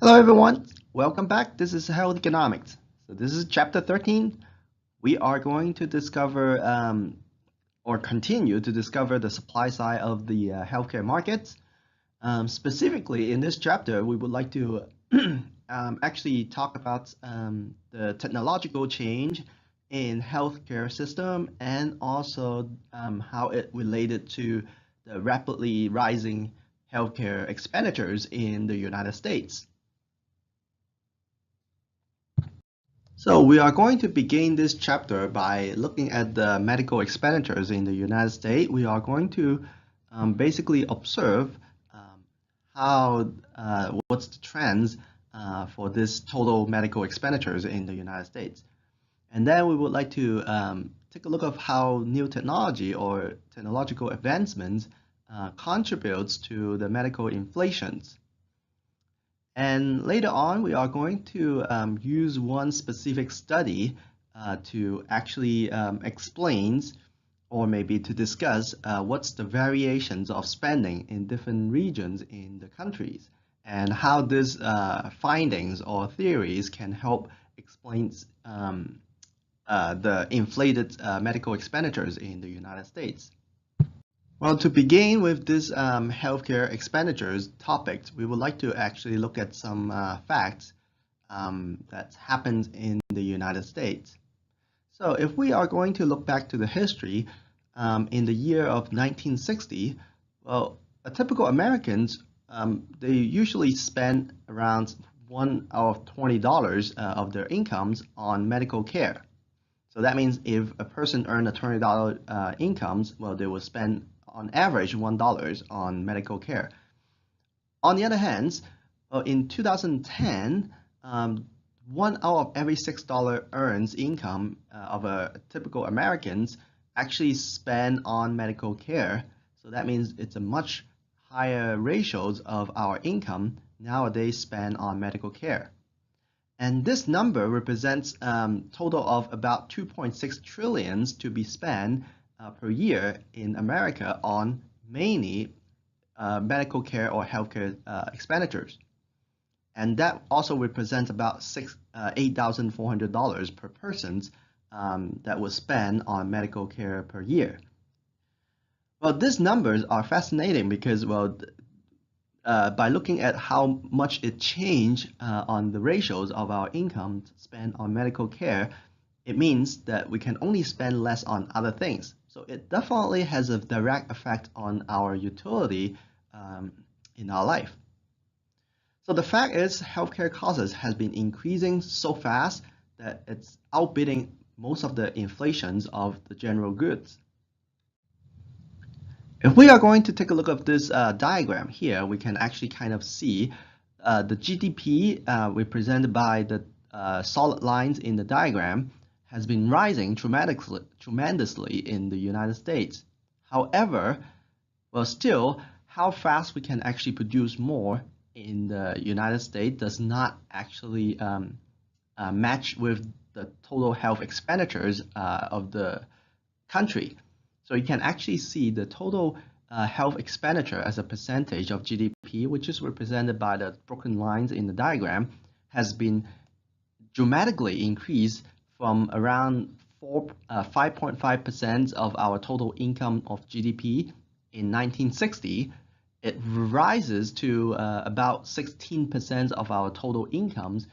Hello everyone, welcome back. This is Health Economics. So this is chapter 13. We are going to discover or continue to discover the supply side of the healthcare markets. Specifically in this chapter, we would like to actually talk about the technological change in healthcare system and also how it related to the rapidly rising healthcare expenditures in the United States. So we are going to begin this chapter by looking at the medical expenditures in the United States. We are going to basically observe what's the trends for this total medical expenditures in the United States. And then we would like to take a look at how new technology or technological advancements contributes to the medical inflations. And later on, we are going to use one specific study to actually explain or maybe to discuss what's the variations of spending in different regions in the countries and how these findings or theories can help explain the inflated medical expenditures in the United States. Well, to begin with this healthcare expenditures topic, we would like to actually look at some facts that happened in the United States. So if we are going to look back to the history, in the year of 1960, well, a typical Americans, they usually spend around $1 or $20 of their incomes on medical care. So that means if a person earned a $20 incomes, well, they will spend on average $1 on medical care. On the other hand, in 2010, 1 out of every $6 earns income of a typical Americans actually spend on medical care. So that means it's a much higher ratios of our income nowadays spent on medical care. And this number represents total of about 2.6 trillions to be spent per year in America on mainly medical care or healthcare expenditures. And that also represents about $8,400 per person that was spent on medical care per year. Well, these numbers are fascinating because, well, by looking at how much it changed on the ratios of our income spent on medical care, it means that we can only spend less on other things. So it definitely has a direct effect on our utility in our life. So the fact is, healthcare costs has been increasing so fast that it's outbidding most of the inflations of the general goods. If we are going to take a look at this diagram here, we can actually kind of see the GDP represented by the solid lines in the diagram has been rising tremendously in the United States. However, well, still, how fast we can actually produce more in the United States does not actually match with the total health expenditures of the country. So you can actually see the total health expenditure as a percentage of GDP, which is represented by the broken lines in the diagram, has been dramatically increased from around 5.5% of our total income of GDP in 1960. It rises to about 16% of our total incomes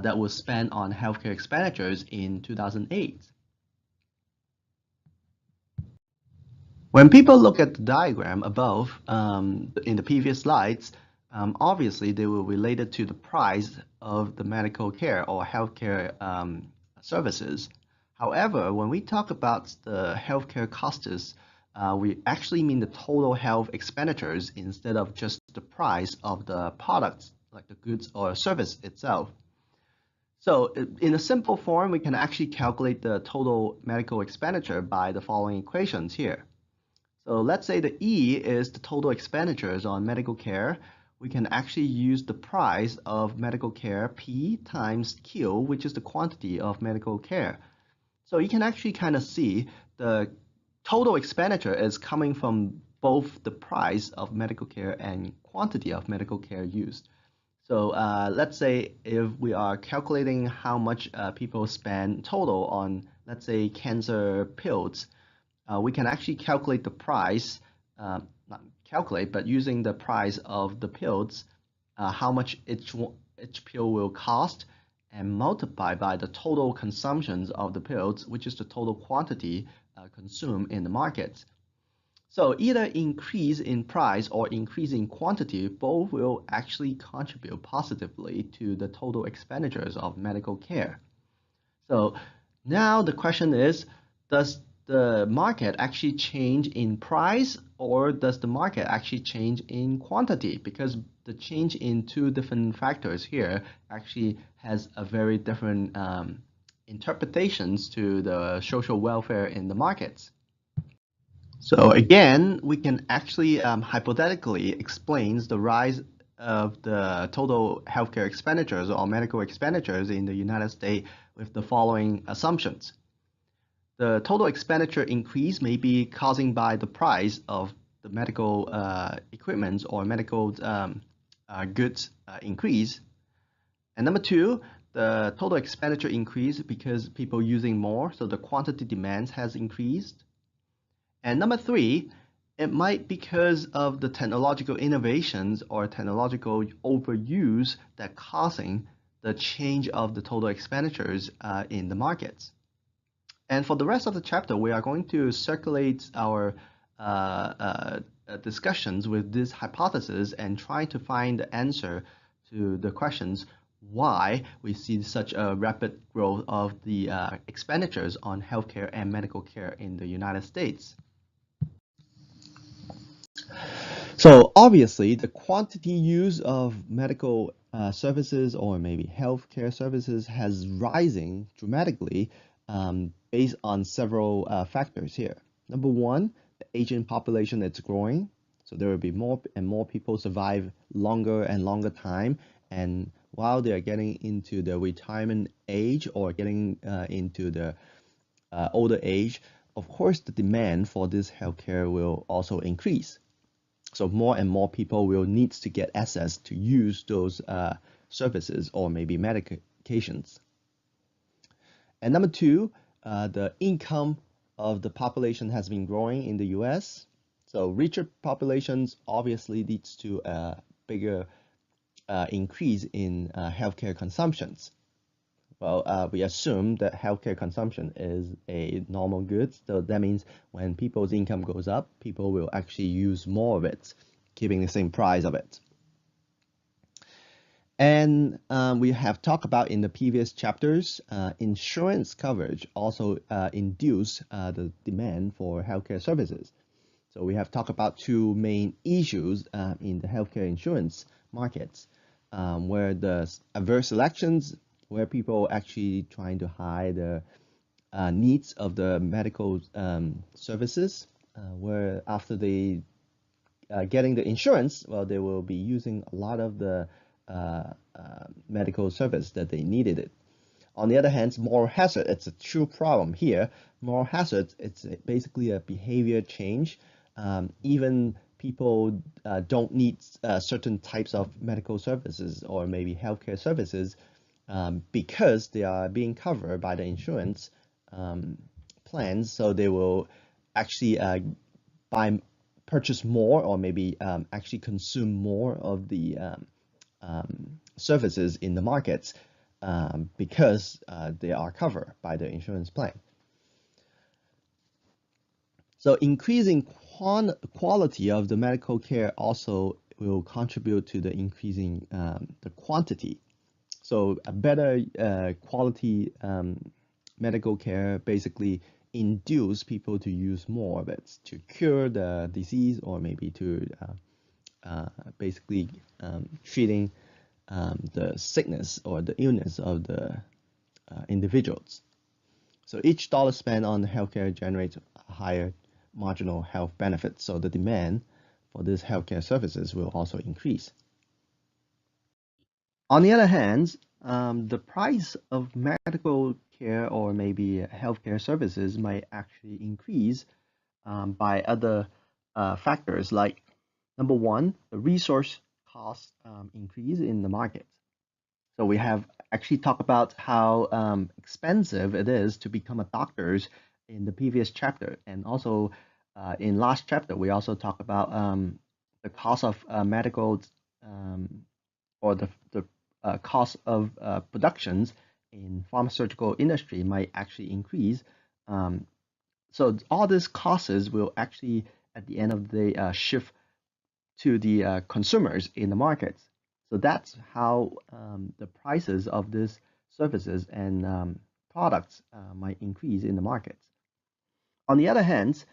that was spent on healthcare expenditures in 2008. When people look at the diagram above in the previous slides, obviously they will relate it to the price of the medical care or healthcare services. However, when we talk about the healthcare costs, we actually mean the total health expenditures instead of just the price of the products, like the goods or service itself. So in a simple form, we can actually calculate the total medical expenditure by the following equations here. So let's say the E is the total expenditures on medical care. We can actually use the price of medical care, P times Q, which is the quantity of medical care. So you can actually kind of see the total expenditure is coming from both the price of medical care and quantity of medical care used. So let's say if we are calculating how much people spend total on, let's say, cancer pills, we can actually calculate the price, not calculate, but using the price of the pills, how much each pill will cost, and multiply by the total consumptions of the pills, which is the total quantity consumed in the market. So either increase in price or increase in quantity, both will actually contribute positively to the total expenditures of medical care. So now the question is, does the market actually change in price, or does the market actually change in quantity? Because the change in two different factors here actually has a very different interpretations to the social welfare in the markets. So again, we can actually hypothetically explain the rise of the total healthcare expenditures or medical expenditures in the United States with the following assumptions. The total expenditure increase may be caused by the price of the medical equipment or medical goods increase. And number two, the total expenditure increase because people using more, so the quantity demands has increased. And number three, it might be because of the technological innovations or technological overuse that causing the change of the total expenditures in the markets. And for the rest of the chapter, we are going to circulate our discussions with this hypothesis and try to find the answer to the questions why we see such a rapid growth of the expenditures on healthcare and medical care in the United States. So obviously, the quantity use of medical services or maybe healthcare services has rising dramatically based on several factors here. Number one, the aging population is growing, so there will be more and more people survive longer and longer time, and while they are getting into the retirement age or getting into the older age, of course, the demand for this healthcare will also increase. So more and more people will need to get access to use those services or maybe medications. And number two, the income of the population has been growing in the US. So richer populations obviously leads to a bigger increase in healthcare consumptions. Well, we assume that healthcare consumption is a normal good, so that means when people's income goes up, people will actually use more of it, keeping the same price of it. And we have talked about in the previous chapters, insurance coverage also induce the demand for healthcare services. So we have talked about two main issues in the healthcare insurance markets, where the adverse selections, where people actually trying to hide the needs of the medical services, where after they getting the insurance, well, they will be using a lot of the medical service that they needed it. On the other hand, moral hazard, it's a true problem here. Moral hazard, it's basically a behavior change. Even people don't need certain types of medical services or maybe healthcare services because they are being covered by the insurance plans, so they will actually purchase more or maybe actually consume more of the services in the markets because they are covered by the insurance plan. So increasing quality of the medical care also will contribute to the increasing the quantity. So a better quality medical care basically induce people to use more of it to cure the disease or maybe to basically treating the sickness or the illness of the individuals. So each dollar spent on healthcare generates a higher marginal health benefit. So the demand for these healthcare services will also increase. On the other hand, the price of medical care or maybe healthcare services might actually increase by other factors like, number one, the resource cost increase in the market. So we have actually talked about how expensive it is to become a doctor in the previous chapter, and also in last chapter we also talked about the cost of medical or the cost of productions in pharmaceutical industry might actually increase. So all these costs will actually, at the end of the day, shift to the consumers in the markets. So that's how the prices of these services and products might increase in the markets. On the other hand,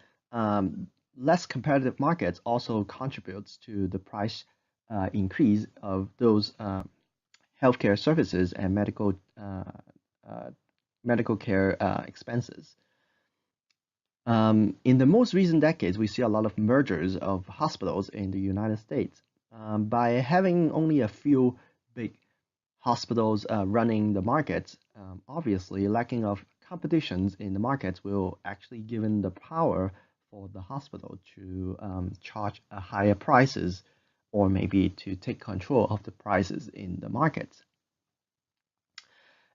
less competitive markets also contributes to the price increase of those healthcare services and medical care expenses. In the most recent decades, we see a lot of mergers of hospitals in the United States. By having only a few big hospitals running the markets, obviously lacking of competitions in the markets will actually given the power for the hospital to charge higher prices, or maybe to take control of the prices in the markets.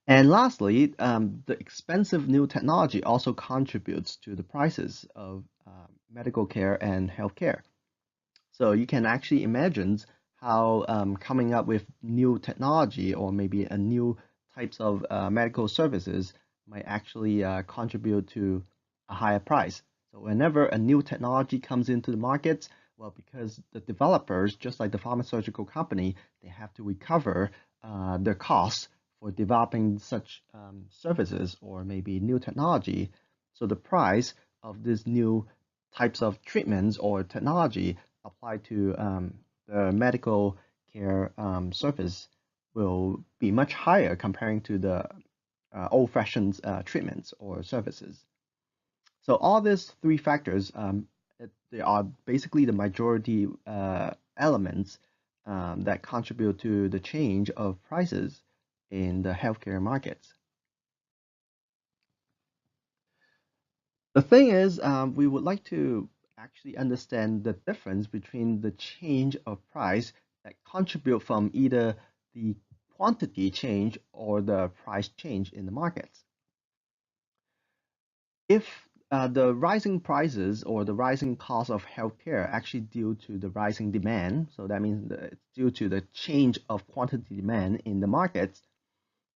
And lastly, the expensive new technology also contributes to the prices of medical care and healthcare. So you can actually imagine how coming up with new technology or maybe a new types of medical services might actually contribute to a higher price. So whenever a new technology comes into the market, well, because the developers, just like the pharmaceutical company, they have to recover their costs for developing such services or maybe new technology. So the price of these new types of treatments or technology applied to the medical care service will be much higher comparing to the old-fashioned treatments or services. So all these three factors, they are basically the majority elements that contribute to the change of prices in the healthcare markets. The thing is, we would like to actually understand the difference between the change of price that contribute from either the quantity change or the price change in the markets. If the rising prices or the rising cost of healthcare actually due to the rising demand, so that means that it's due to the change of quantity demand in the markets,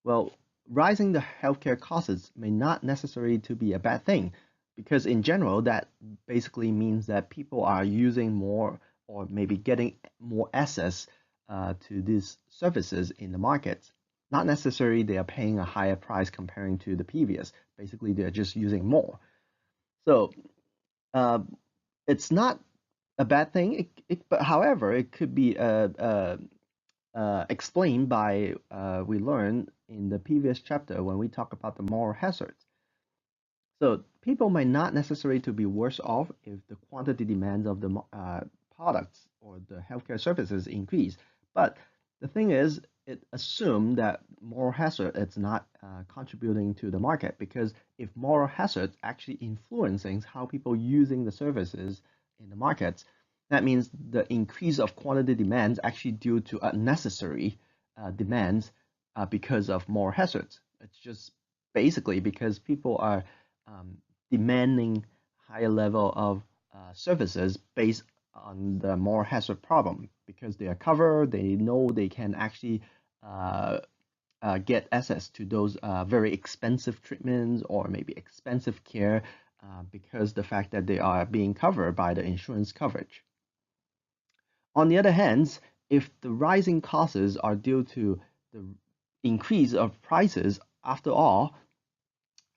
well, rising the healthcare costs may not necessarily to be a bad thing, because in general, that basically means that people are using more or maybe getting more access to these services in the market. Not necessarily they are paying a higher price comparing to the previous. Basically, they're just using more. So it's not a bad thing. But however, it could be explained by we learned in the previous chapter when we talk about the moral hazards. So people might not necessarily to be worse off if the quantity demands of the products or the healthcare services increase. But the thing is, it assumes that moral hazard is not contributing to the market, because if moral hazard actually influencing how people using the services in the markets, that means the increase of quantity demands actually due to unnecessary demands because of moral hazards. It's just basically because people are demanding higher level of services based on the moral hazard problem, because they are covered, they know they can actually get access to those very expensive treatments or maybe expensive care because the fact that they are being covered by the insurance coverage. On the other hand, if the rising costs are due to the increase of prices, after all,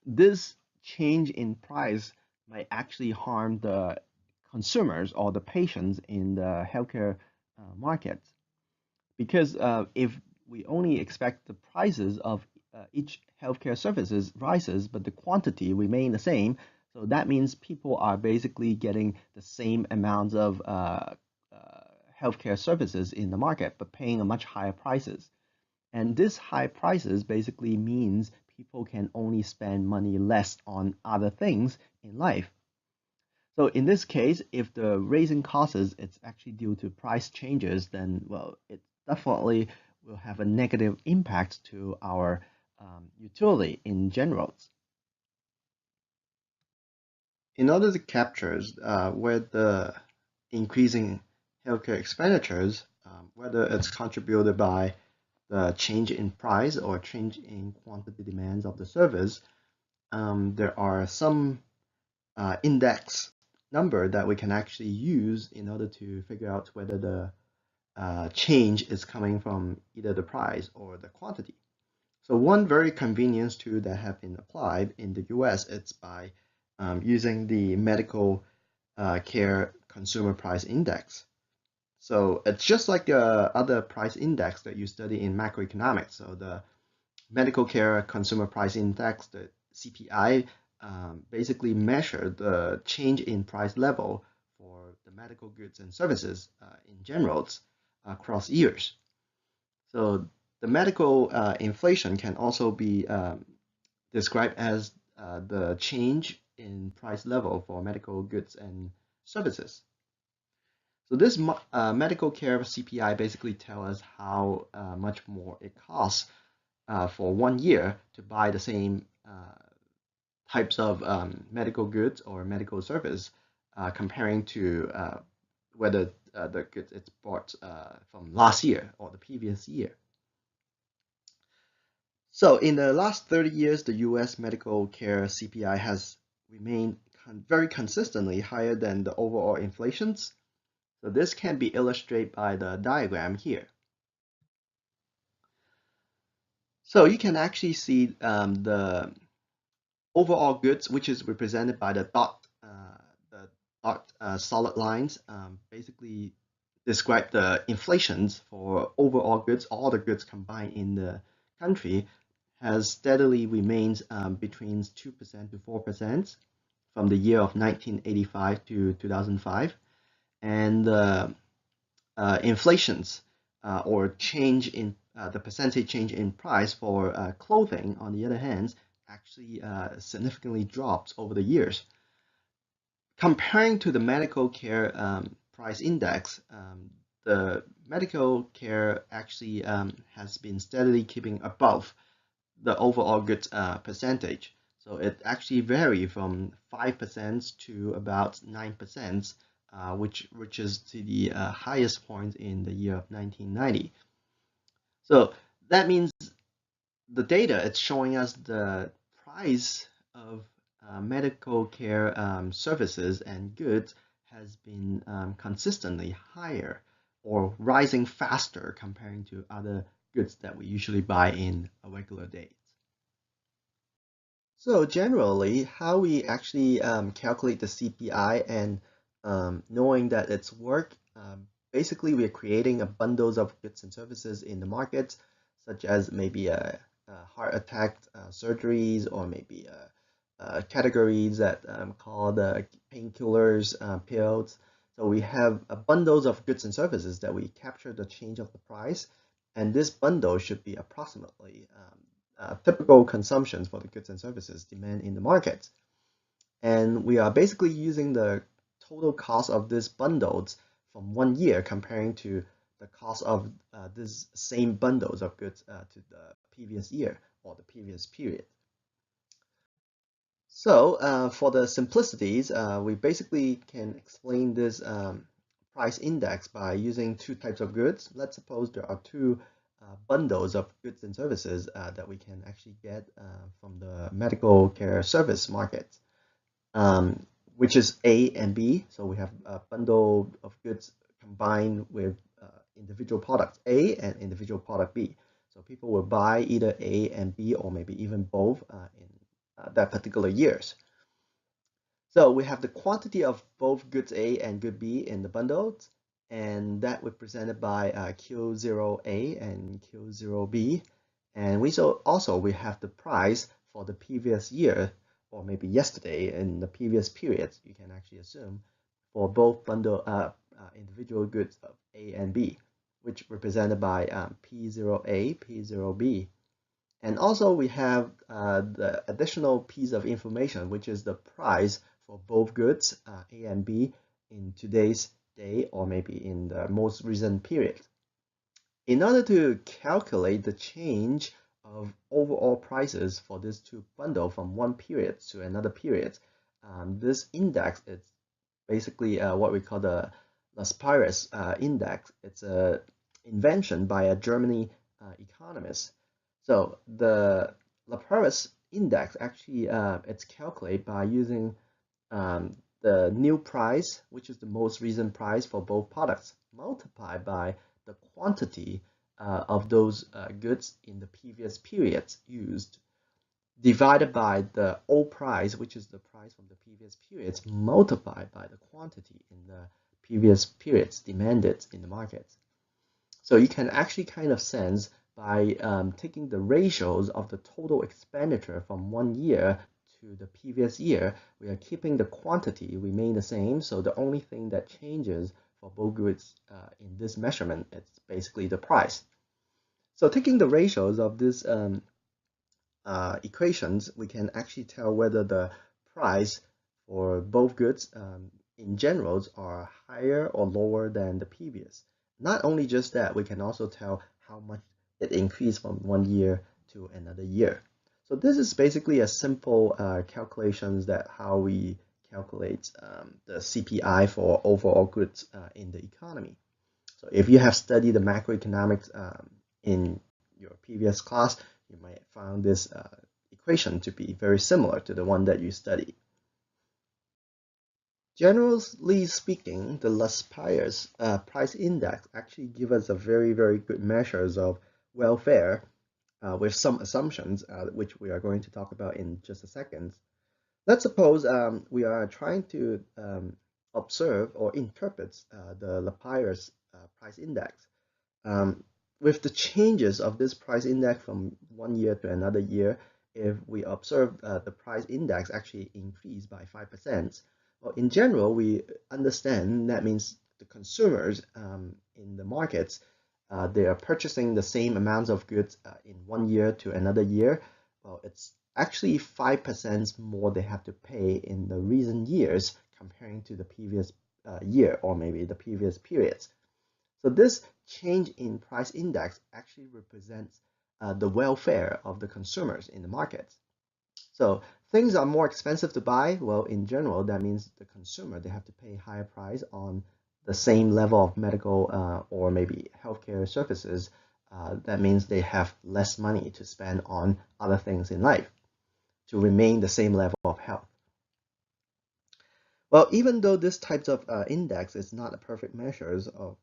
this change in price might actually harm the consumers or the patients in the healthcare market. Because if we only expect the prices of each healthcare services rises, but the quantity remain the same, so that means people are basically getting the same amounts of healthcare services in the market, but paying a much higher prices. And this high prices basically means people can only spend money less on other things in life. So in this case, if the raising causes it's actually due to price changes, then well, it definitely will have a negative impact to our utility in general. In order to capture where the increasing healthcare expenditures, whether it's contributed by the change in price or change in quantity demands of the service, there are some index number that we can actually use in order to figure out whether the change is coming from either the price or the quantity. So one very convenience tool that have been applied in the US, it's by using the medical care consumer price index. So it's just like other price index that you study in macroeconomics. So the medical care consumer price index, the CPI, basically measure the change in price level for the medical goods and services in general across years. So the medical inflation can also be described as the change in price level for medical goods and services. So this medical care CPI basically tells us how much more it costs for 1 year to buy the same types of medical goods or medical service comparing to whether the goods it's bought from last year or the previous year. So in the last 30 years, the US medical care CPI has remained very consistently higher than the overall inflations. So this can be illustrated by the diagram here. So you can actually see the overall goods, which is represented by the dot solid lines, basically describe the inflations for overall goods, all the goods combined in the country, has steadily remained between 2% to 4% from the year of 1985 to 2005. And inflations or change in the percentage change in price for clothing, on the other hand, actually significantly dropped over the years. Comparing to the medical care price index, the medical care actually has been steadily keeping above the overall goods percentage. So it actually varies from 5% to about 9%, which reaches to the highest point in the year of 1990. So that means the data, it's showing us the price of medical care services and goods has been consistently higher or rising faster comparing to other goods that we usually buy in a regular day. So generally, how we actually calculate the CPI and knowing that it's work, basically we're creating a bundles of goods and services in the market, such as maybe a heart attack surgeries, or maybe categories that called painkillers, pills. So we have bundles of goods and services that we capture the change of the price, and this bundle should be approximately typical consumptions for the goods and services demand in the market. And we are basically using the total cost of these bundles from 1 year comparing to the cost of this same bundles of goods to the previous year or the previous period. So for the simplicities, we basically can explain this price index by using two types of goods. Let's suppose there are two bundles of goods and services that we can actually get from the medical care service market, which is A and B. So we have a bundle of goods combined with individual product A and individual product B. So people will buy either A and B, or maybe even both in that particular years. So we have the quantity of both goods A and good B in the bundles, and that represented by Q0A and Q0B. And we also have the price for the previous year, or maybe yesterday in the previous period, you can actually assume, for both bundle individual goods of A and B, which represented by P0A, P0B. And also we have the additional piece of information, which is the price for both goods, A and B, in today's day or maybe in the most recent period. In order to calculate the change of overall prices for these two bundles from one period to another period, this index is basically what we call the Laspires index. It's an invention by a German economist. So the Laspires index actually it's calculated by using the new price, which is the most recent price for both products, multiplied by the quantity of those goods in the previous periods used, divided by the old price, which is the price from the previous periods, multiplied by the quantity in the previous periods demanded in the market. So you can actually kind of sense by taking the ratios of the total expenditure from one year to the previous year, we are keeping the quantity remain the same. So the only thing that changes for both goods in this measurement is basically the price. So taking the ratios of these equations, we can actually tell whether the price for both goods in general are higher or lower than the previous. Not only just that, we can also tell how much it increased from one year to another year. So this is basically a simple calculations that how we calculate the CPI for overall goods in the economy. So if you have studied the macroeconomics in your previous class, you might have found this equation to be very similar to the one that you studied. Generally speaking, the Laspires price index actually gives us a very, very good measures of welfare with some assumptions, which we are going to talk about in just a second. Let's suppose we are trying to observe or interpret the Laspires price index. With the changes of this price index from one year to another year, if we observe the price index actually increase by 5%, well, in general, we understand that means the consumers in the markets, they are purchasing the same amounts of goods in one year to another year. Well, it's actually 5% more they have to pay in the recent years comparing to the previous year or maybe the previous periods. So this change in price index actually represents the welfare of the consumers in the market. So things are more expensive to buy. Well, in general, that means the consumer, they have to pay higher price on the same level of medical or maybe healthcare services. That means they have less money to spend on other things in life to remain the same level of health. Well, even though this type of index is not a perfect measure of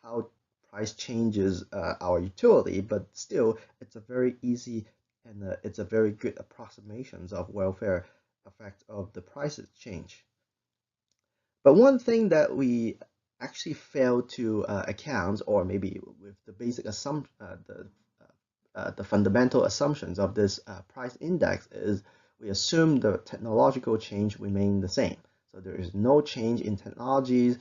how price changes our utility, but still it's a very easy and it's a very good approximations of welfare effect of the prices change. But one thing that we actually fail to account, or maybe with the basic assumption, the fundamental assumptions of this price index is we assume the technological change remain the same. So there is no change in technologies.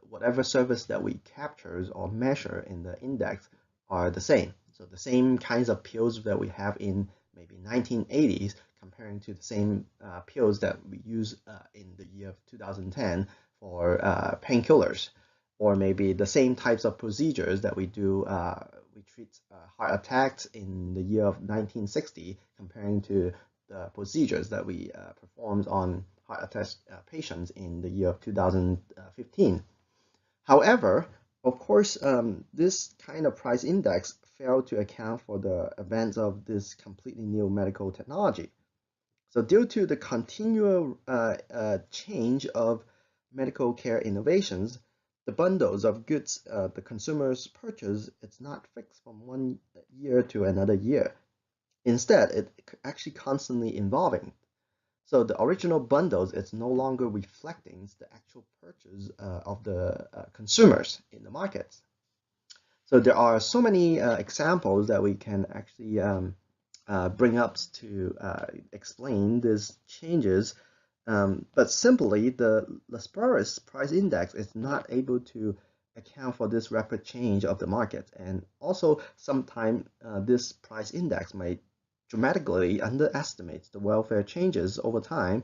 Whatever service that we capture or measure in the index are the same. So the same kinds of pills that we have in maybe 1980s comparing to the same pills that we use in the year of 2010 for painkillers, or maybe the same types of procedures that we do, we treat heart attacks in the year of 1960 comparing to the procedures that we performed on heart attack patients in the year of 2015. However, of course, this kind of price index failed to account for the advance of this completely new medical technology. So due to the continual change of medical care innovations, the bundles of goods the consumers purchase, it's not fixed from one year to another year. Instead, it's actually constantly evolving. So the original bundles, it's no longer reflecting the actual purchase of the consumers in the markets. So there are so many examples that we can actually bring up to explain these changes. But simply, the Laspires price index is not able to account for this rapid change of the market. And also, sometimes this price index might dramatically underestimate the welfare changes over time,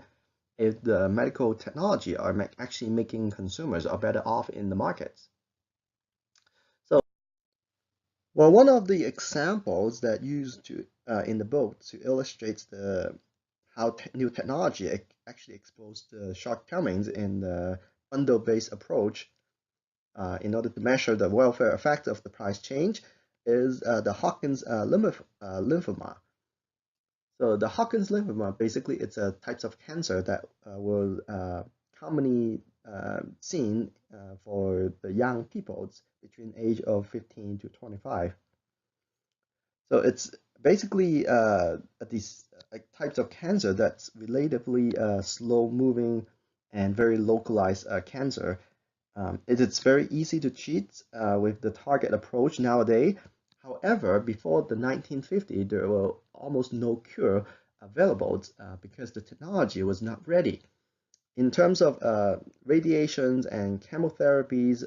if the medical technology are actually making consumers are better off in the markets. So, well, one of the examples that used to in the book to illustrate how new technology actually exposed the shortcomings in the bundle-based approach in order to measure the welfare effect of the price change is the Hodgkin's lymphoma. So the Hodgkin's lymphoma, basically, it's a types of cancer that will commonly seen for the young people between age of 15 to 25. So it's basically these types of cancer that's relatively slow-moving and very localized cancer. It is very easy to treat with the target approach nowadays. However, before the 1950s, there were almost no cure available because the technology was not ready. In terms of radiations and chemotherapies,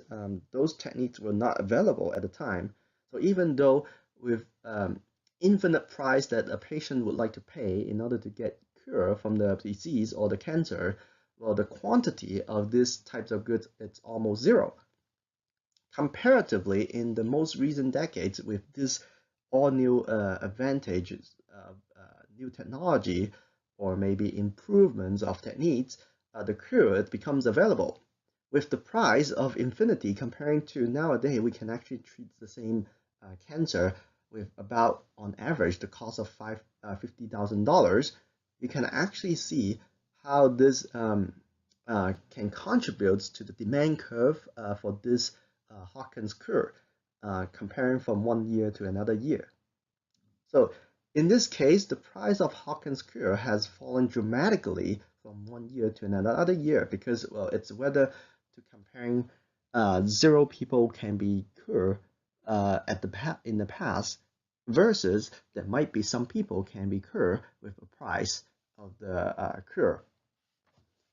those techniques were not available at the time. So even though with infinite price that a patient would like to pay in order to get cure from the disease or the cancer, well, the quantity of these types of goods, it's almost zero. Comparatively, in the most recent decades, with this all new advantages of new technology or maybe improvements of techniques, the cure it becomes available. With the price of infinity comparing to nowadays, we can actually treat the same cancer with about, on average, the cost of $50,000. You can actually see how this can contribute to the demand curve for this Hodgkin's cure, comparing from one year to another year. So in this case, the price of Hodgkin's cure has fallen dramatically from one year to another year because, well, it's whether to comparing zero people can be cured in the past versus there might be some people can be cured with the price of the cure.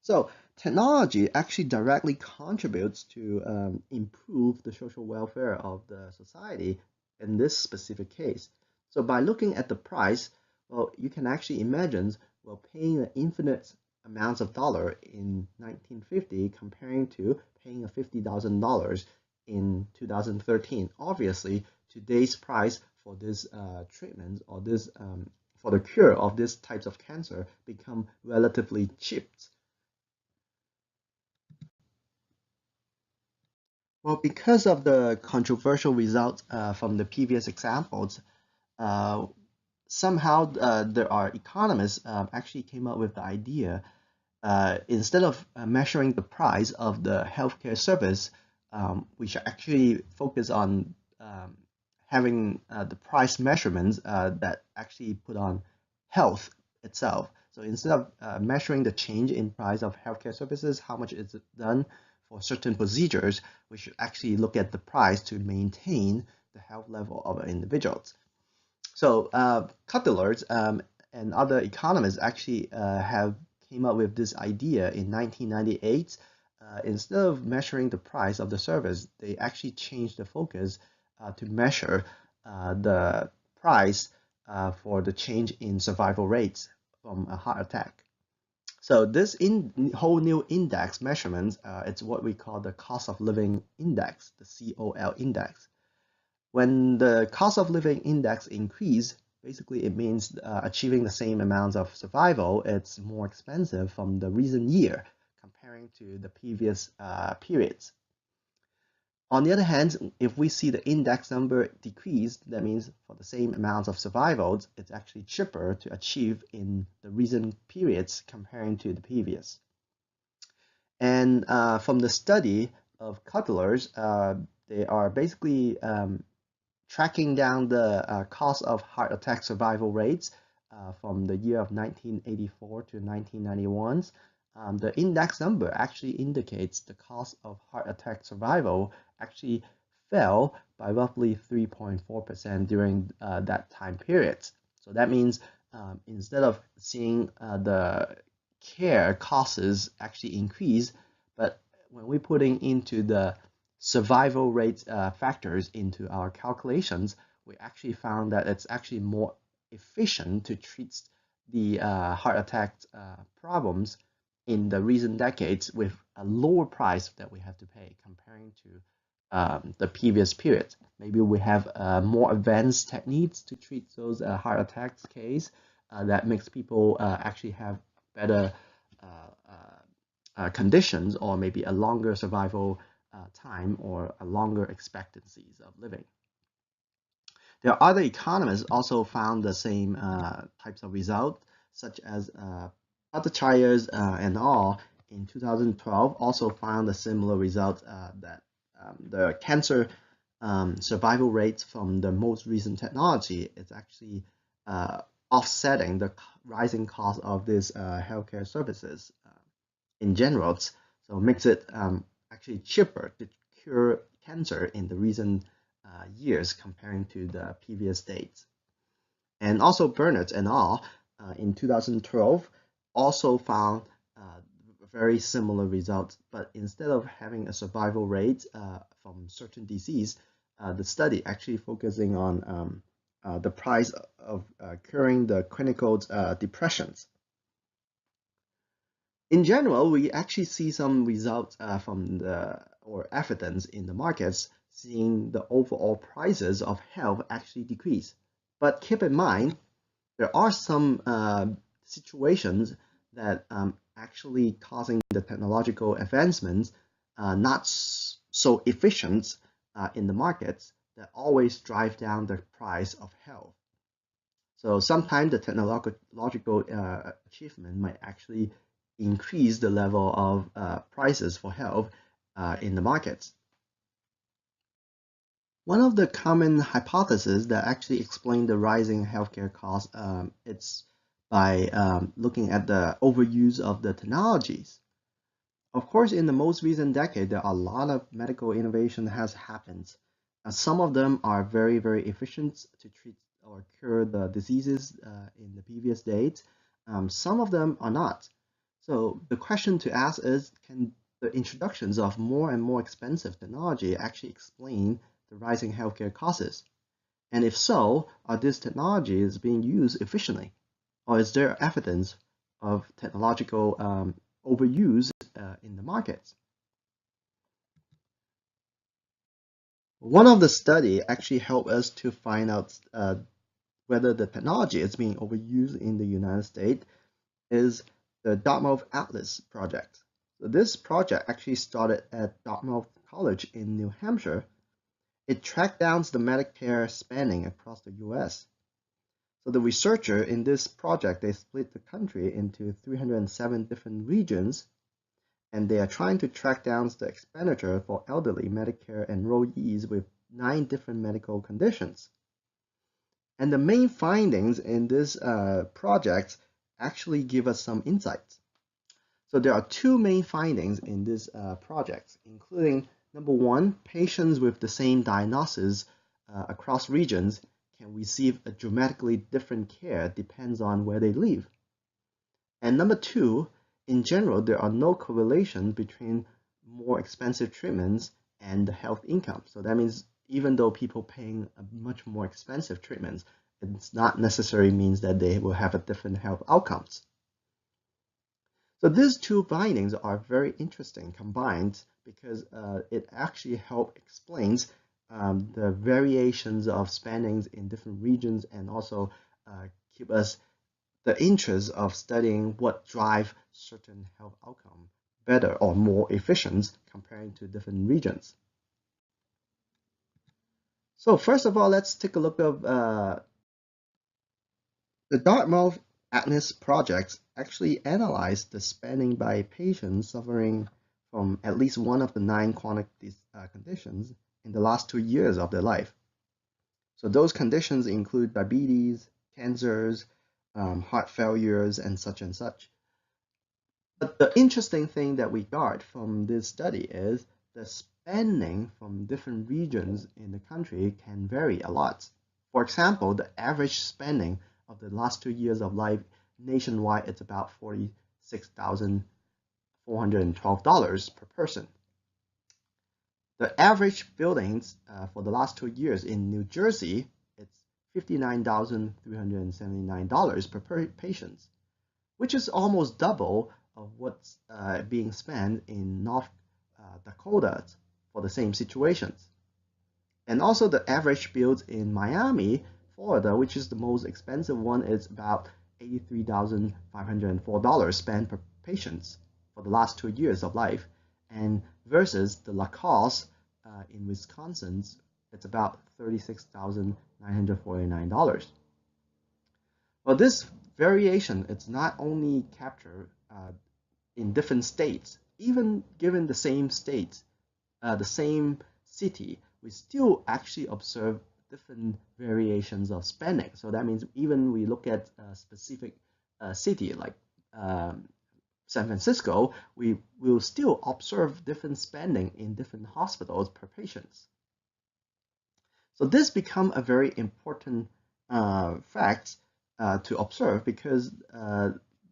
So technology actually directly contributes to improve the social welfare of the society in this specific case. So by looking at the price, well, you can actually imagine, well, paying an infinite amounts of dollar in 1950 comparing to paying a $50,000 in 2013. Obviously, today's price for this treatment or this for the cure of these types of cancer become relatively cheap. Well, because of the controversial results from the previous examples, somehow there are economists actually came up with the idea instead of measuring the price of the healthcare service, we should actually focus on having the price measurements that actually put on health itself. So instead of measuring the change in price of healthcare services, how much is it done for certain procedures, we should actually look at the price to maintain the health level of individuals. So Cutler's and other economists actually have came up with this idea in 1998. Instead of measuring the price of the service, they actually changed the focus to measure the price for the change in survival rates from a heart attack. So this whole new index measurement, it's what we call the cost of living index, the COL index. When the cost of living index increase, basically it means achieving the same amount of survival, it's more expensive from the recent year comparing to the previous periods. On the other hand, if we see the index number decrease, that means for the same amount of survivals, it's actually cheaper to achieve in the recent periods comparing to the previous. And from the study of Cutler's, they are basically tracking down the cost of heart attack survival rates from the year of 1984 to 1991. The index number actually indicates the cost of heart attack survival actually fell by roughly 3.4% during that time period. So that means instead of seeing the care costs actually increase, but when we're putting into the survival rate factors into our calculations, we actually found that it's actually more efficient to treat the heart attack problems in the recent decades with a lower price that we have to pay comparing to the previous period. Maybe we have more advanced techniques to treat those heart attacks case that makes people actually have better conditions, or maybe a longer survival time or a longer expectancies of living. There are other economists also found the same types of results, such as Bhattacharya and all in 2012 also found a similar result that the cancer survival rates from the most recent technology is actually offsetting the rising cost of these healthcare services in general. So it makes it actually cheaper to cure cancer in the recent years comparing to the previous dates. And also Bernard and all in 2012 also found very similar results, but instead of having a survival rate from certain disease, the study actually focusing on the price of curing the clinical depressions. In general, we actually see some results from or evidence in the markets seeing the overall prices of health actually decrease. But keep in mind, there are some situations that actually causing the technological advancements not so efficient in the markets that always drive down the price of health. So sometimes the technological achievement might actually increase the level of prices for health in the markets. One of the common hypotheses that actually explain the rising healthcare costs it's by looking at the overuse of the technologies. Of course, in the most recent decade, there are a lot of medical innovation has happened. Some of them are very, very efficient to treat or cure the diseases in the previous days. Some of them are not. So the question to ask is, can the introductions of more and more expensive technology actually explain the rising healthcare costs? And if so, are these technologies being used efficiently? Or is there evidence of technological overuse in the markets? One of the studies actually helped us to find out whether the technology is being overused in the United States is the Dartmouth Atlas project. So this project actually started at Dartmouth College in New Hampshire. It tracked down the Medicare spending across the US. So the researcher in this project, they split the country into 307 different regions, and they are trying to track down the expenditure for elderly Medicare enrollees with 9 different medical conditions. And the main findings in this project actually give us some insights. So there are 2 main findings in this project, including number 1, patients with the same diagnosis across regions can receive a dramatically different care depends on where they live. And number 2, in general, there are no correlation between more expensive treatments and the health income. So that means even though people paying a much more expensive treatments, it's not necessarily means that they will have a different health outcomes. So these 2 findings are very interesting combined because it actually helps explains the variations of spendings in different regions, and also keep us the interest of studying what drive certain health outcome better or more efficient comparing to different regions. So first of all, let's take a look at the Dartmouth Atlas project actually analyzed the spending by patients suffering from at least one of the 9 chronic conditions in the last 2 years of their life. So those conditions include diabetes, cancers, heart failures, and such. But the interesting thing that we got from this study is the spending from different regions in the country can vary a lot. For example, the average spending of the last 2 years of life nationwide is about $46,412 per person. The average billings for the last 2 years in New Jersey, it's $59,379 per patient, which is almost double of what's being spent in North Dakota for the same situations. And also the average bills in Miami, Florida, which is the most expensive one, is about $83,504 spent per patient for the last 2 years of life, and versus the CROSSE in Wisconsin, it's about $36,949. Well, this variation is not only captured in different states, even given the same state, the same city, we still actually observe different variations of spending. So that means even we look at a specific city like San Francisco, we will still observe different spending in different hospitals per patient. So this becomes a very important fact to observe, because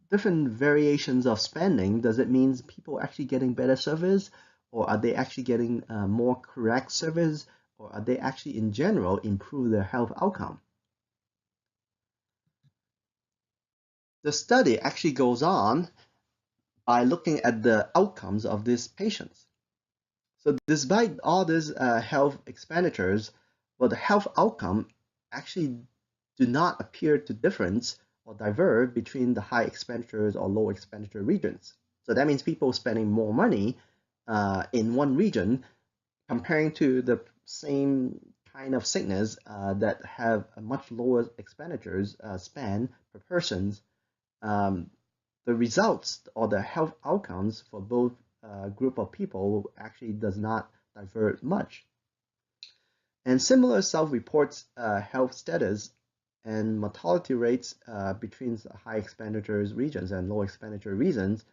different variations of spending, does it mean people actually getting better service, or are they actually getting more correct service, or are they actually in general improve their health outcome? The study actually goes on by looking at the outcomes of these patients. So despite all these health expenditures, well, the health outcome actually do not appear to difference or diverge between the high expenditures or low expenditure regions. So that means people spending more money in one region comparing to the same kind of sickness that have a much lower expenditures spent per person, the results or the health outcomes for both group of people actually does not diverge much. And similar self-reports health status and mortality rates between high expenditures regions and low expenditure regions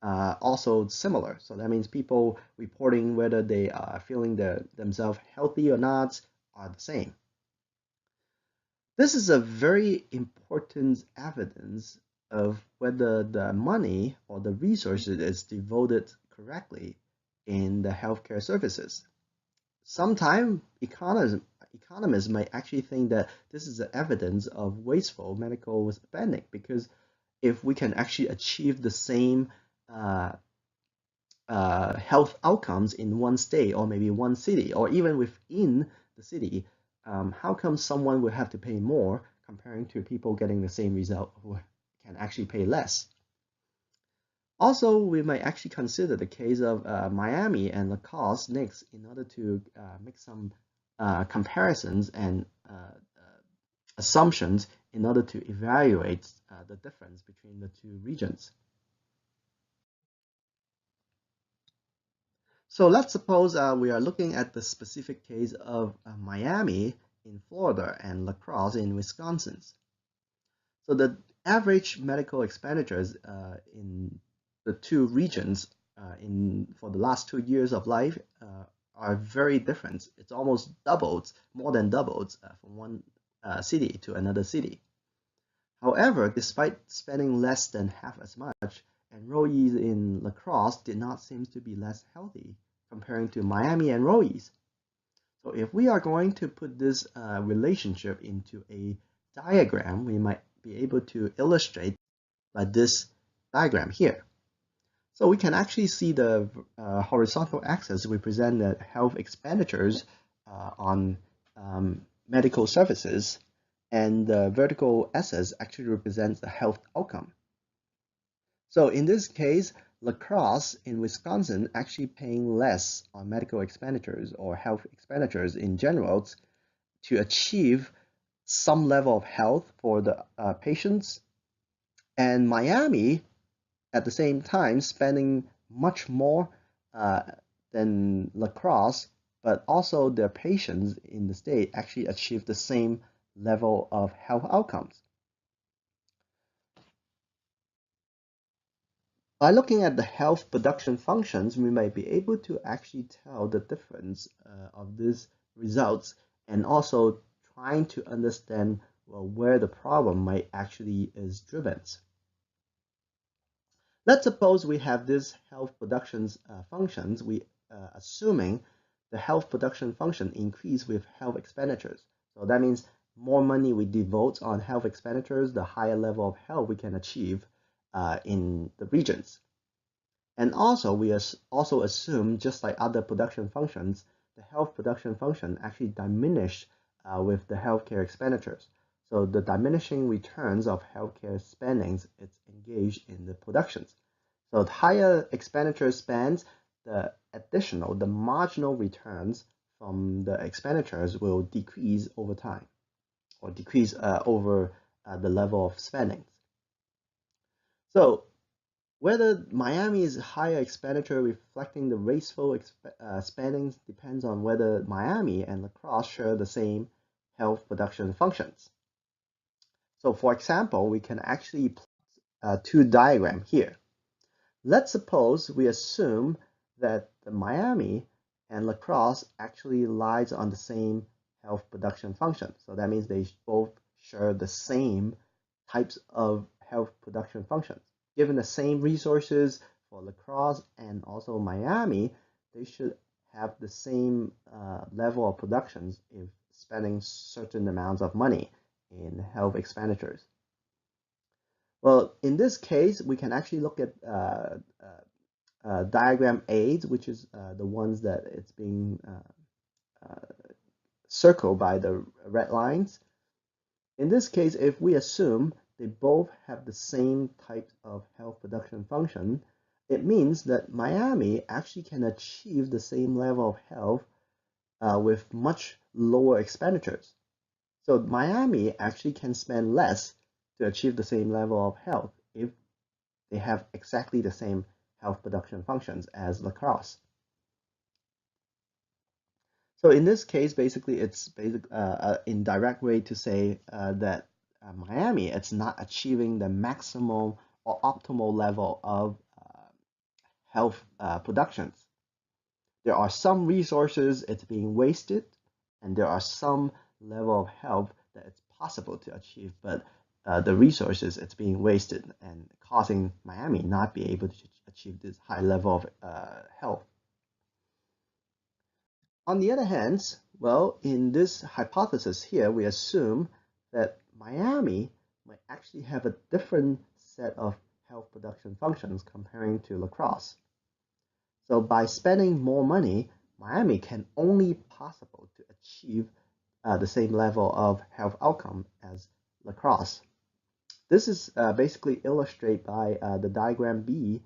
also similar. So that means people reporting whether they are feeling themselves healthy or not are the same. This is a very important evidence of whether the money or the resources is devoted correctly in the healthcare services. Sometimes economists might actually think that this is the evidence of wasteful medical spending, because if we can actually achieve the same health outcomes in one state or maybe one city or even within the city, how come someone will have to pay more comparing to people getting the same result who can actually pay less? Also, we might actually consider the case of Miami and CROSSE next in order to make some comparisons and assumptions in order to evaluate the difference between the two regions. So let's suppose we are looking at the specific case of Miami in Florida and CROSSE in Wisconsin. So the average medical expenditures in the two regions for the last 2 years of life are very different. It's almost doubled, more than doubled from one city to another city. However, despite spending less than half as much, enrollees in CROSSE did not seem to be less healthy comparing to Miami enrollees. So if we are going to put this relationship into a diagram, we might be able to illustrate by this diagram here. So we can actually see the horizontal axis represent the health expenditures on medical services, and the vertical axis actually represents the health outcome. So in this case, CROSSE in Wisconsin actually paying less on medical expenditures or health expenditures in general to achieve some level of health for the patients, and Miami at the same time spending much more than CROSSE, but also their patients in the state actually achieve the same level of health outcomes. By looking at the health production functions, we might be able to actually tell the difference of these results, and also trying to understand where the problem might actually is driven. Let's suppose we have this health production functions. We assuming the health production function increase with health expenditures. So that means more money we devote on health expenditures, the higher level of health we can achieve in the regions. And also, we also assume, just like other production functions, the health production function actually diminished with the healthcare expenditures. So the diminishing returns of healthcare spendings is engaged in the productions. So the higher expenditure spends, the marginal returns from the expenditures will decrease over time, or decrease over the level of spending. So whether Miami's higher expenditure reflecting the wasteful spending depends on whether Miami and La Crosse share the same health production functions. So for example, we can actually plot two diagrams here. Let's suppose we assume that the Miami and La Crosse actually lies on the same health production function. So that means they both share the same types of health production functions. Given the same resources for La Crosse and also Miami, they should have the same level of productions if spending certain amounts of money in health expenditures. Well, in this case, we can actually look at diagram 8, which is the ones that it's being circled by the red lines. In this case, if we assume they both have the same type of health production function, it means that Miami actually can achieve the same level of health with much lower expenditures. So Miami actually can spend less to achieve the same level of health if they have exactly the same health production functions as La Crosse. So in this case, basically, it's an indirect way to say that Miami, it's not achieving the maximum or optimal level of health productions. There are some resources it's being wasted, and there are some level of health that it's possible to achieve, but the resources it's being wasted and causing Miami not be able to achieve this high level of health. On the other hand, well, in this hypothesis here, we assume that Miami might actually have a different set of health production functions comparing to La Crosse. So by spending more money, Miami can only possible to achieve the same level of health outcome as La Crosse. This is basically illustrated by the diagram B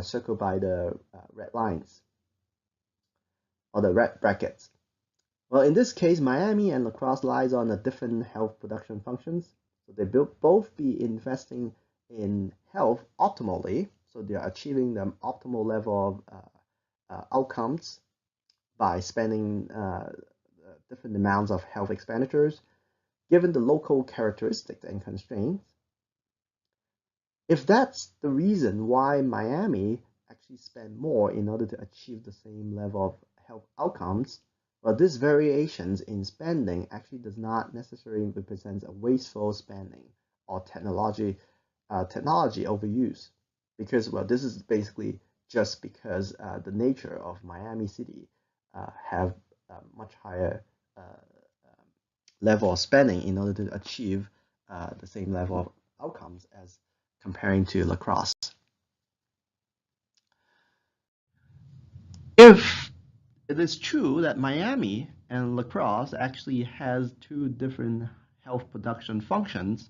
circled by the red lines, or the red brackets. Well, in this case, Miami and La Crosse lies on a different health production functions. So they will both be investing in health optimally. So they are achieving the optimal level of outcomes by spending different amounts of health expenditures, given the local characteristics and constraints. If that's the reason why Miami actually spend more in order to achieve the same level of health outcomes, well, this variations in spending actually does not necessarily represent a wasteful spending or technology overuse, because, well, this is basically just because the nature of Miami City have a much higher level of spending in order to achieve the same level of outcomes as comparing to La Crosse. If it is true that Miami and La Crosse actually has two different health production functions,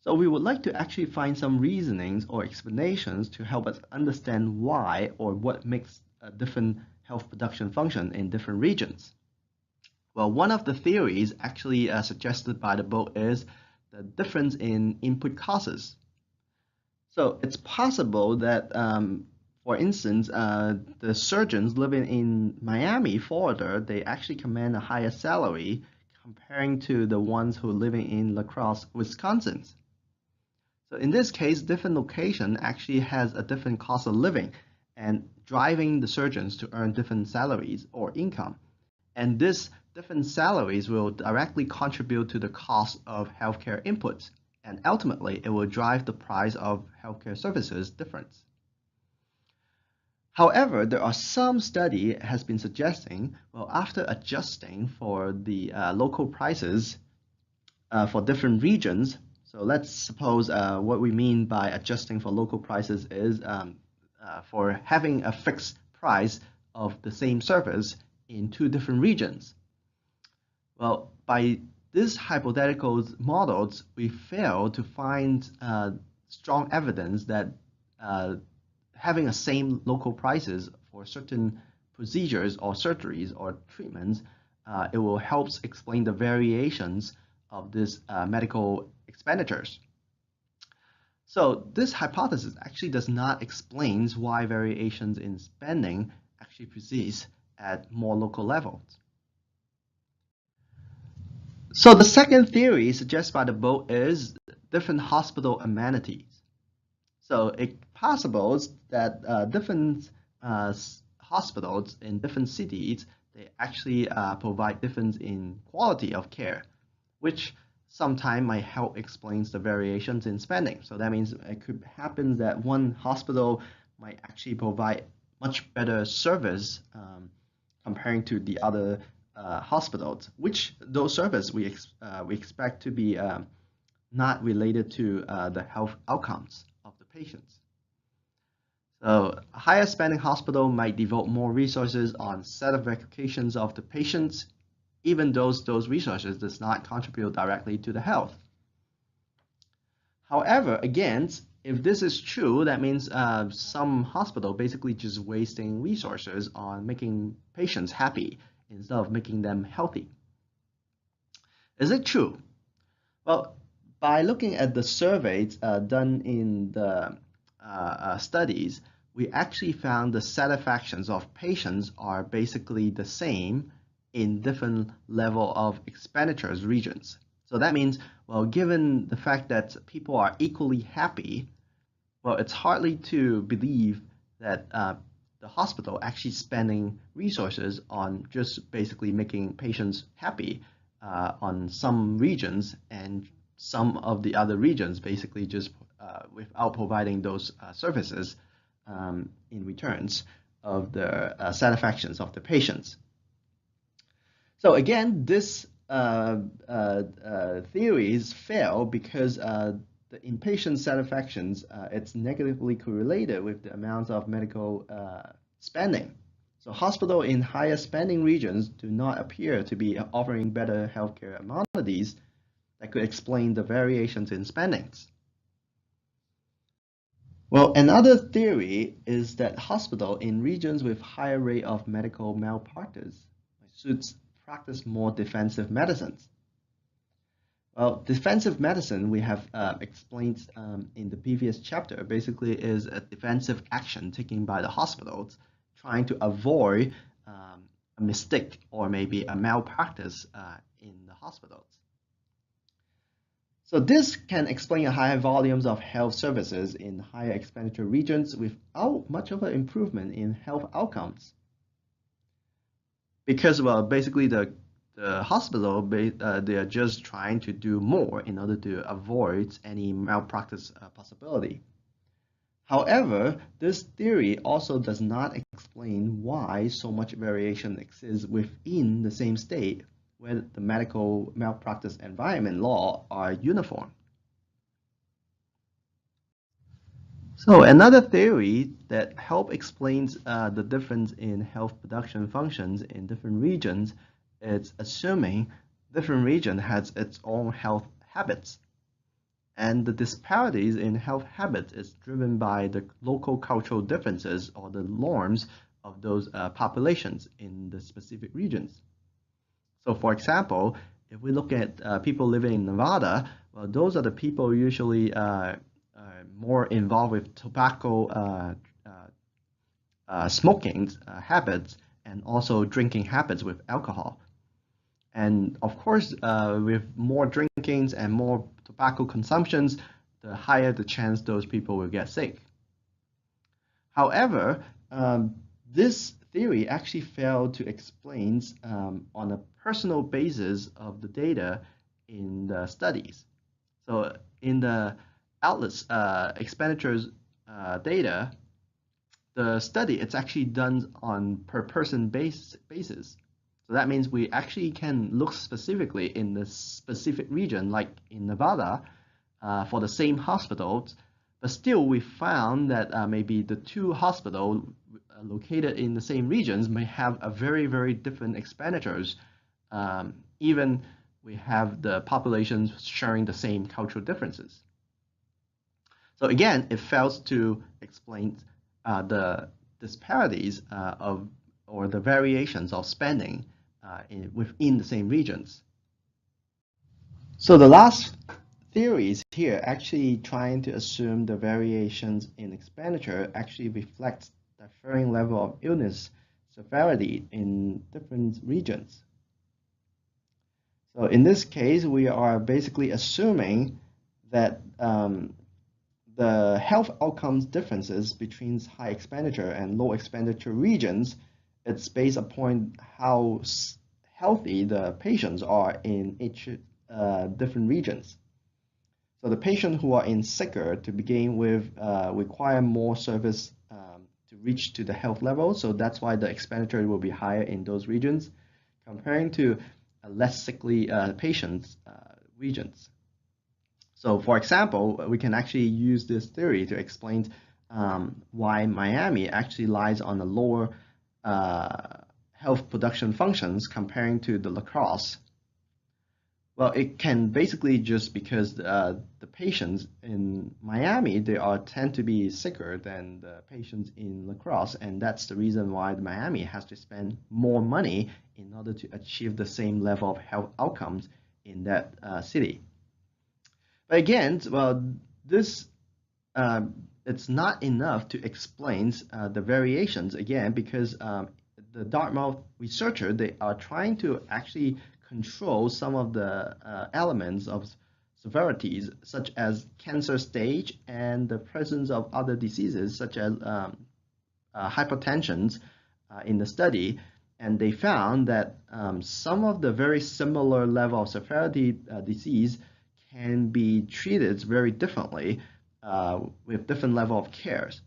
so we would like to actually find some reasonings or explanations to help us understand why or what makes a different health production function in different regions. Well, one of the theories actually suggested by the book is the difference in input costs. So it's possible that, for instance, the surgeons living in Miami, Florida, they actually command a higher salary comparing to the ones who are living in La Crosse, Wisconsin. So in this case, different location actually has a different cost of living and driving the surgeons to earn different salaries or income. And this different salaries will directly contribute to the cost of healthcare inputs, and ultimately it will drive the price of healthcare services difference. However, there are some study has been suggesting, well, after adjusting for the local prices for different regions, so let's suppose what we mean by adjusting for local prices is for having a fixed price of the same service in two different regions. Well, by these hypothetical models, we fail to find strong evidence that having the same local prices for certain procedures or surgeries or treatments, it will help explain the variations of these medical expenditures. So this hypothesis actually does not explain why variations in spending actually persist at more local levels. So the second theory suggested by the book is different hospital amenities. So it's possible that different hospitals in different cities, they actually provide difference in quality of care, which sometimes might help explain the variations in spending. So that means it could happen that one hospital might actually provide much better service comparing to the other hospitals, which those services we expect to be not related to the health outcomes of the patients. So a higher spending hospital might devote more resources on certifications of the patients, even though those resources does not contribute directly to the health. However, again, if this is true, that means some hospital basically just wasting resources on making patients happy instead of making them healthy. Is it true? Well, by looking at the surveys done in the studies, we actually found the satisfactions of patients are basically the same in different level of expenditures regions. So that means, well, given the fact that people are equally happy, well, it's hardly to believe that the hospital actually spending resources on just basically making patients happy on some regions, and some of the other regions basically just without providing those services in returns of the satisfactions of the patients. So again, this theories fail because the inpatient satisfactions, it's negatively correlated with the amount of medical spending. So hospitals in higher spending regions do not appear to be offering better healthcare amenities that could explain the variations in spendings. Well, another theory is that hospitals in regions with higher rate of medical malpractice should practice more defensive medicines. Well, defensive medicine, we have explained in the previous chapter, basically is a defensive action taken by the hospitals trying to avoid a mistake or maybe a malpractice in the hospitals. So this can explain higher volumes of health services in higher expenditure regions without much of an improvement in health outcomes. Because, well, basically the hospital, they are just trying to do more in order to avoid any malpractice possibility. However, this theory also does not explain why so much variation exists within the same state where the medical malpractice environment law are uniform. So another theory that helps explains the difference in health production functions in different regions is assuming different region has its own health habits. And the disparities in health habits is driven by the local cultural differences or the norms of those populations in the specific regions. So for example, if we look at people living in Nevada, well, those are the people usually more involved with tobacco smoking habits and also drinking habits with alcohol. And of course, with more drinkings and more tobacco consumptions, the higher the chance those people will get sick. However, this theory actually failed to explain on a personal basis of the data in the studies. So in the outlets expenditures data, the study, it's actually done on per person basis. So that means we actually can look specifically in the specific region, like in Nevada, for the same hospitals, But still, we found that maybe the two hospitals located in the same regions may have a very, very different expenditures. Even we have the populations sharing the same cultural differences. So again, it fails to explain the disparities or the variations of spending within the same regions. So the last theories here actually trying to assume the variations in expenditure actually reflects differing level of illness severity in different regions. So in this case, we are basically assuming that the health outcomes differences between high expenditure and low expenditure regions, it's based upon how healthy the patients are in each different regions. So the patients who are in sicker to begin with require more service to reach to the health level. So that's why the expenditure will be higher in those regions comparing to less sickly patients regions. So for example, we can actually use this theory to explain why Miami actually lies on the lower health production functions comparing to the La Crosse. Well, it can basically just because the patients in Miami, they tend to be sicker than the patients in La Crosse, and that's the reason why Miami has to spend more money in order to achieve the same level of health outcomes in that city. But again, well, this it's not enough to explain the variations again because the Dartmouth researcher, they are trying to actually control some of the elements of severities, such as cancer stage and the presence of other diseases, such as hypertension in the study. And they found that some of the very similar level of severity disease can be treated very differently with different level of cares.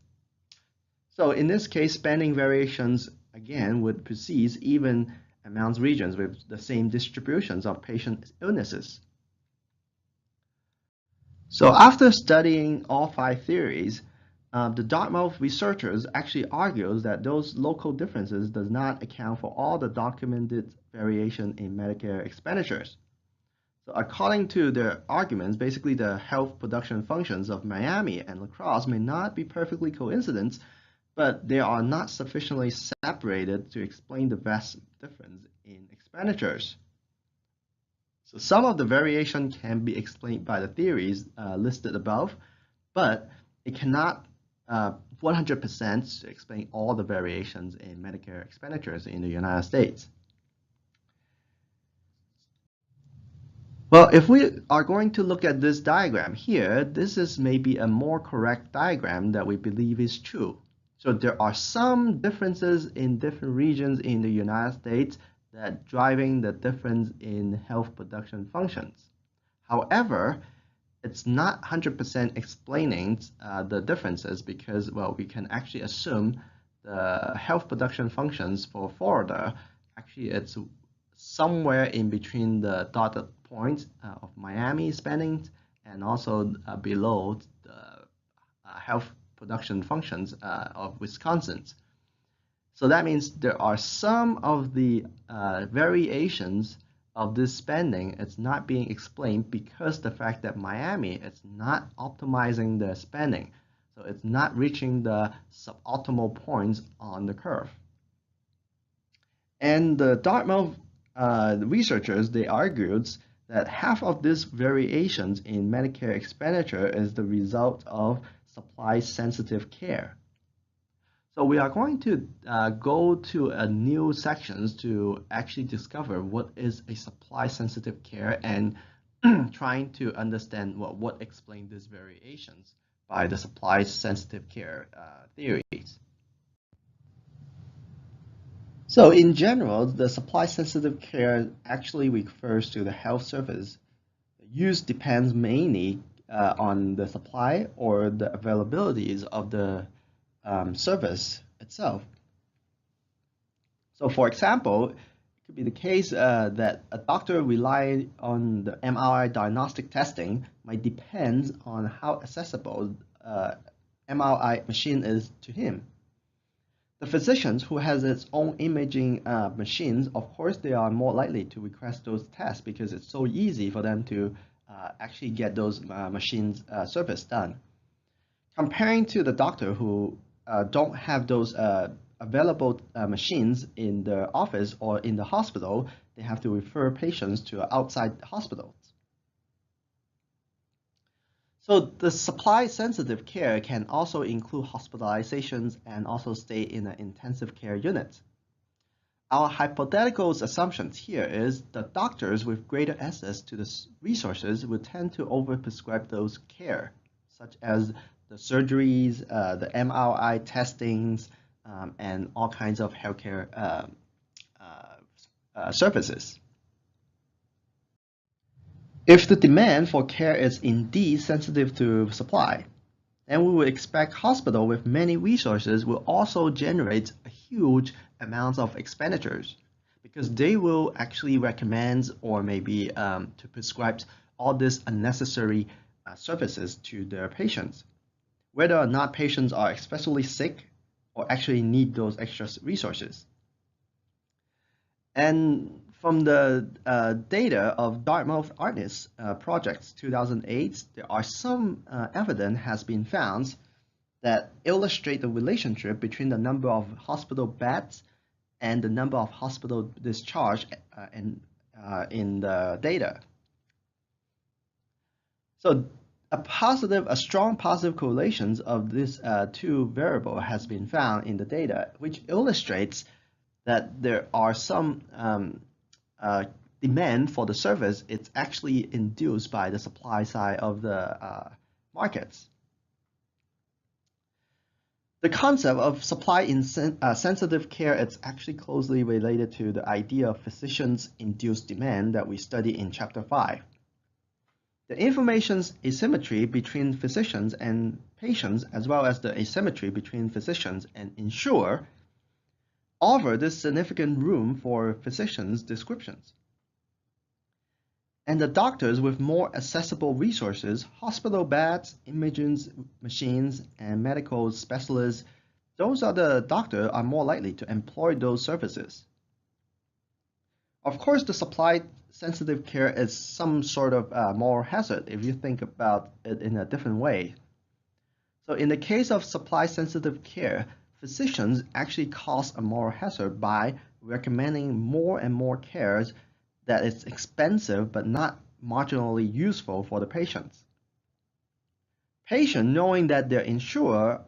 So in this case, spending variations again would precede even amongst regions with the same distributions of patient illnesses. So after studying all 5 theories, the Dartmouth researchers actually argues that those local differences does not account for all the documented variation in Medicare expenditures. So according to their arguments, basically the health production functions of Miami and La Crosse may not be perfectly coincident, but they are not sufficiently separated to explain the vast difference in expenditures. So some of the variation can be explained by the theories listed above, but it cannot 100% explain all the variations in Medicare expenditures in the United States. Well, if we are going to look at this diagram here, this is maybe a more correct diagram that we believe is true. So there are some differences in different regions in the United States that driving the difference in health production functions. However, it's not 100% explaining the differences because, well, we can actually assume the health production functions for Florida, actually it's somewhere in between the dotted points of Miami spending and also below the health production functions of Wisconsin. So that means there are some of the variations of this spending. It's not being explained because the fact that Miami is not optimizing the spending. So it's not reaching the suboptimal points on the curve. And the Dartmouth researchers, they argued that half of these variations in Medicare expenditure is the result of supply-sensitive care. So we are going to go to a new sections to actually discover what is a supply-sensitive care and trying to understand what explains these variations by the supply-sensitive care theories. So in general, the supply-sensitive care actually refers to the health service. Use depends mainly on the supply or the availabilities of the service itself. So for example, it could be the case that a doctor rely on the MRI diagnostic testing might depend on how accessible MRI machine is to him. The physicians who has its own imaging machines, of course, they are more likely to request those tests because it's so easy for them to actually get those machines service done. Comparing to the doctor who don't have those available machines in the office or in the hospital, they have to refer patients to outside hospitals. So the supply-sensitive care can also include hospitalizations and also stay in an intensive care unit. Our hypothetical assumptions here is that doctors with greater access to the resources will tend to overprescribe those care, such as the surgeries, the MRI testings, and all kinds of healthcare services. If the demand for care is indeed sensitive to supply, then we would expect hospitals with many resources will also generate a huge amounts of expenditures because they will actually recommend or maybe to prescribe all these unnecessary services to their patients, whether or not patients are especially sick or actually need those extra resources. And from the data of Dartmouth Artist projects 2008, there are some evidence has been found that illustrate the relationship between the number of hospital beds and the number of hospital discharge in the data. So a strong positive correlations of these two variables has been found in the data, which illustrates that there are some demand for the service. It's actually induced by the supply side of the markets. The concept of supply in sensitive care is actually closely related to the idea of physicians-induced demand that we study in Chapter 5. The information asymmetry between physicians and patients, as well as the asymmetry between physicians and insurer, offer this significant room for physicians' descriptions. And the doctors with more accessible resources, hospital beds, imaging machines, and medical specialists, those are the doctors are more likely to employ those services. Of course, the supply-sensitive care is some sort of moral hazard if you think about it in a different way. So in the case of supply-sensitive care, physicians actually cause a moral hazard by recommending more and more cares that is expensive but not marginally useful for the patients. Patients, knowing that their insurer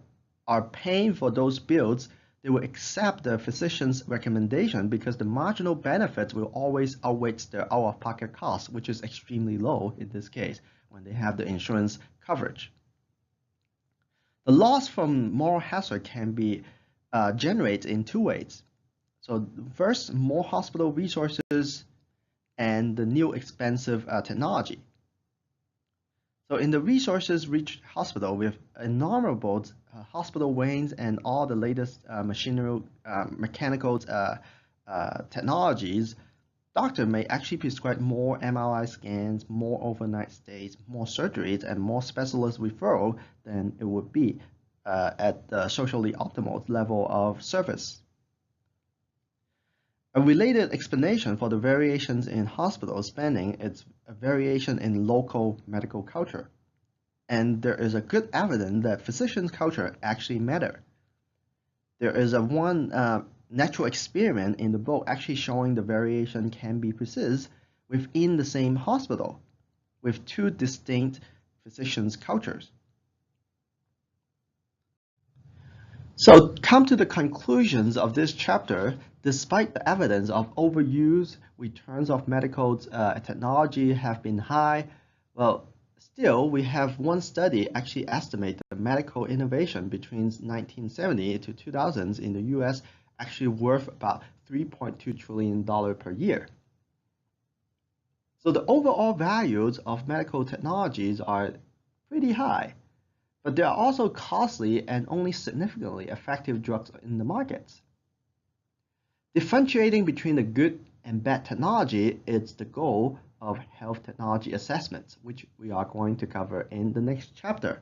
are paying for those bills, they will accept the physician's recommendation because the marginal benefits will always outweigh their out-of-pocket costs, which is extremely low in this case when they have the insurance coverage. The loss from moral hazard can be generated in two ways. So first, more hospital resources and the new expensive technology. So in the resources-rich hospital with innumerable hospital wings and all the latest mechanical technologies, doctor may actually prescribe more MRI scans, more overnight stays, more surgeries, and more specialist referral than it would be at the socially optimal level of service. A related explanation for the variations in hospital spending is a variation in local medical culture. And there is a good evidence that physicians' culture actually matter. There is one natural experiment in the book actually showing the variation can be precise within the same hospital with two distinct physicians' cultures. So come to the conclusions of this chapter. Despite the evidence of overuse, returns of medical technology have been high, well, still we have one study actually estimate the medical innovation between 1970 to 2000s in the US actually worth about $3.2 trillion per year. So the overall values of medical technologies are pretty high, but there are also costly and only significantly effective drugs in the markets. Differentiating between the good and bad technology is the goal of health technology assessments, which we are going to cover in the next chapter.